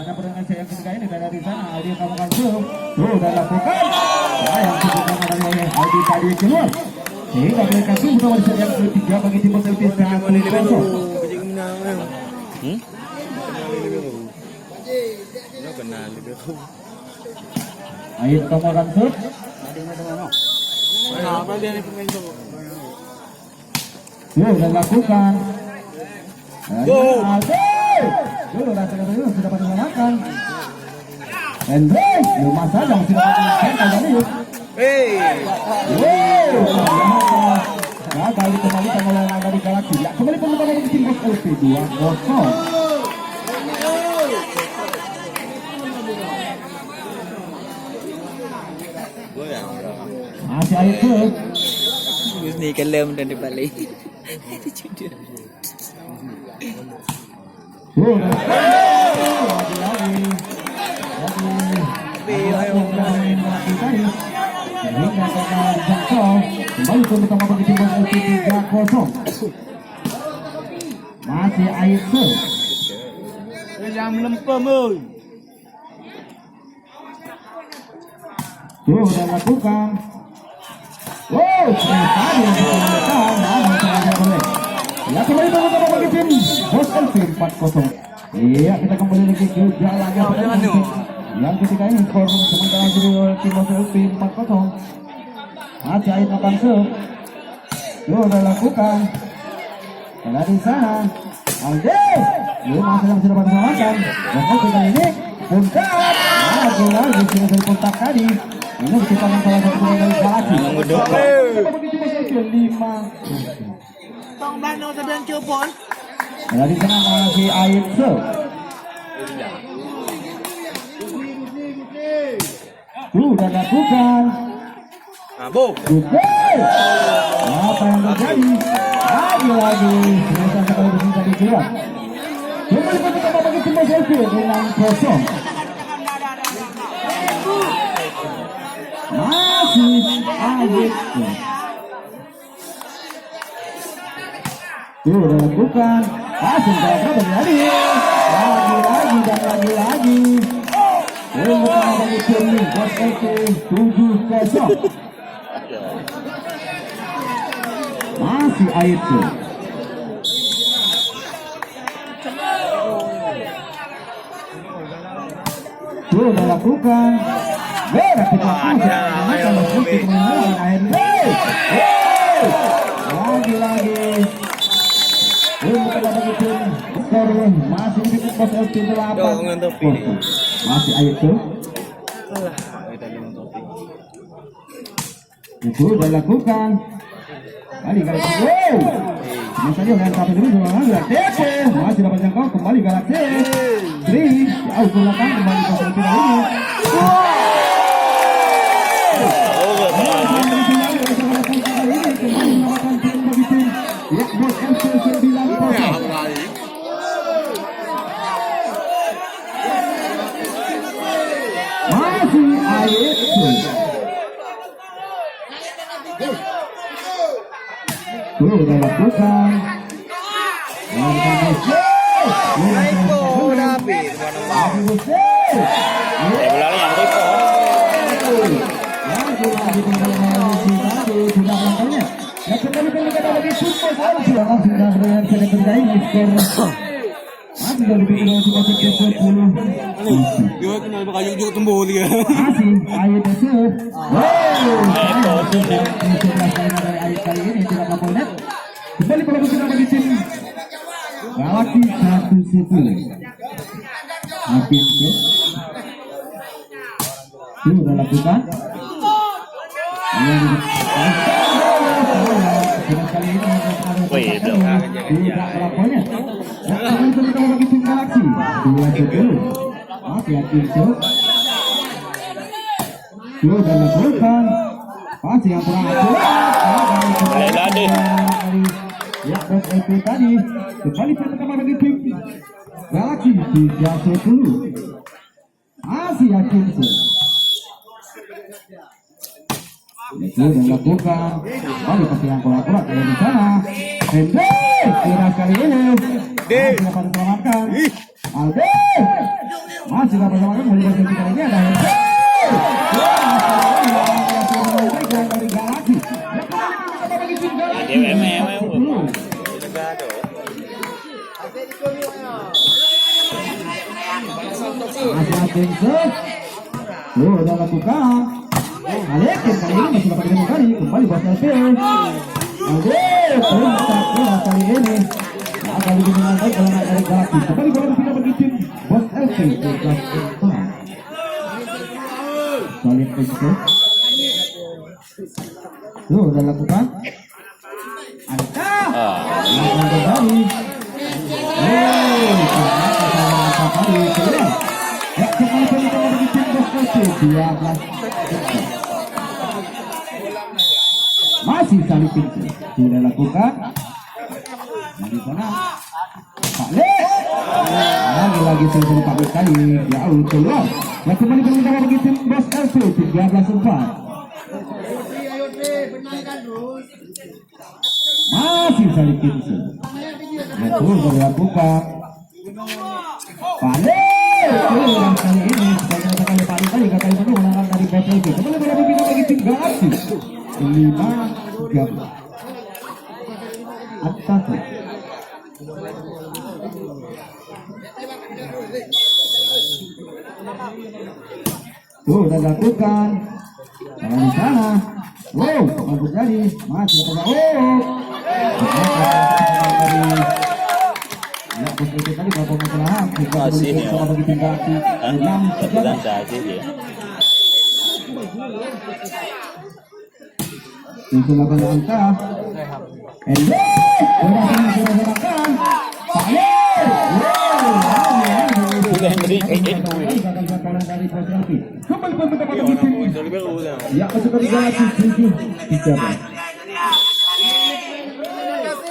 Ada pertandingan yang ketiga ini dari sana Aldi kamu kan sudah lakukan. Yang cukup dari Aldi tadi keluar. Sehingga mereka sudah masuk yang ketiga bagi tim Seltis dan Konsol. Ayo kamu kan sudah lakukan. Sudah pada memakan. Andre, rumah saja sudah pada gagal dikembalikan oleh Naga di Galaxy. Ya, kembali penutupan dari tim LP 2-0. Masih air ke. Ini kelem dan dibalik. Kembali ke utama bagi tim LP 3-0. Masih air ke. Yang lempem oi. Sudah lakukan. Wow, sekali dilakukan. Ya, kembali ke utama bagi tim Bos LP 4-0. Iya, kita kembali lagi ke jalannya pertandingan. Yang ketika ini skor sementara jadi tim Bos LP 4-0. Masih air makan sudah lakukan. Dari sana Alde masih sudah pada makan. Bahkan kali ini puntak lagi sudah dari puntak tadi. Ini diciptakan salah satu pemain dari Galaxy. Lima. Tong bano sedang cupon. Dari sana masih air sudah lakukan. Abu. Apa yang terjadi? Lagi sebentar sekali bisa dikeluar. Kembali pertama bagi tim Selfie dengan kosong. Masih Agit. Sudah lakukan. Masih terjadi terjadi. Lagi dan lagi. Pertama bagi tim Selfie 7-0. Masih air sudah lakukan. Lagi masih di pos LP 8. Masih air itu sudah lakukan. Kali Galaxy. Masih dengan satu dulu juga TP. Masih dapat jangkau kembali Galaxy. 3 jauh ke belakang kembali ke satu ini. Masih air. Sudah lakukan. Kembali pada posisi bagi tim Galaxy 1-10. Habis sudah lakukan. Tidak melakukannya. Kembali bagi tim Galaxy 2-10. Hati-hati sudah lakukan. Pasti yang kurang ya, Bos LP tadi kembali pertama bagi tim Galaxy 3-10. Masih yakin itu dilakukan kembali pasti yang kurang dari di sana. Hendrik kira kali ini dapat diselamatkan. Aldo masih dapat sama melihat kali ini ada dari Galaxy. Udah lakukan. Alekin kali ini masih dapat kembali buat LP. Perintah kali ini akan lebih baik kalau dari Galaxy. Kembali bola tidak begitu buat LP. Solid Pintu. Udah lakukan. Ada. Kembali. Masih saling pintu sudah lakukan di sana Pak Le lagi sudah Pak kali jauh keluar yang kembali berminta begitu bos LP 13-4 masih saling pintu itu sudah lakukan Pak Le yang kali ini kali kali menang dari bos LP kembali berminta begitu Galaxy 5-3 atas tuh udah lakukan di sana wow bagus jadi masih ada itu tadi bapak masalah sini ya. bagi tinggal Bilang saja dia. itu lakukan angka Ende sudah Bukan beri kayak gitu. ya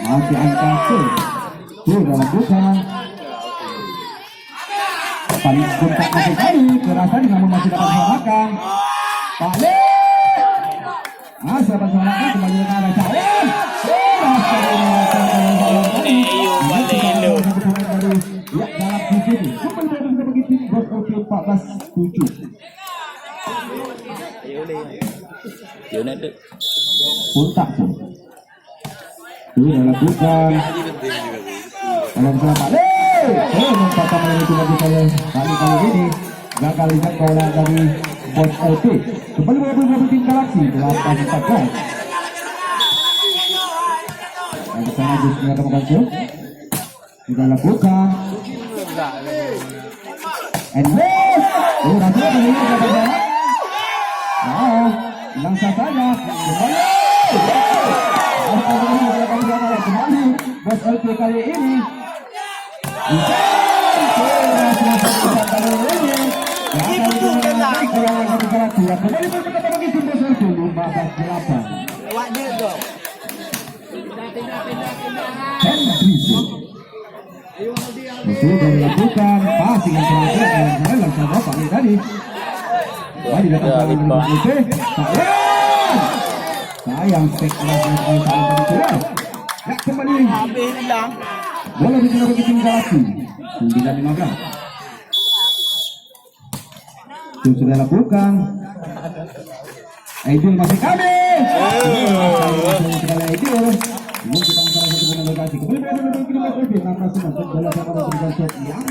masih angka sudah lakukan paling kontak masih kali kerasan namun masih dapat makan Pak Le masih dapat makan kembali ke arah cawan ya dalam di sini kembali begitu bos OP 14-7 Yun na deh. kontak tuh sudah lakukan dalam salah Pak Le yang pertama ini cuma bisa kali ini gagal lihat bola dari bos LP kembali bergabung tim Galaxy 8-14 dan kesana justru temukan show sudah lakukan and miss rasanya ini dapat langsung saja kembali bos LP kali ini sudah dilakukan passing yang terakhir langsung bapak ini tadi tadi datang sayang spekulasi ya kembali bola bisa begitu Galaxy 9-15 itu sudah lakukan Aidil masih kami Aidil ini kita salah satu pemain Galaxy kembali berada di 16 bola sama dengan shot yang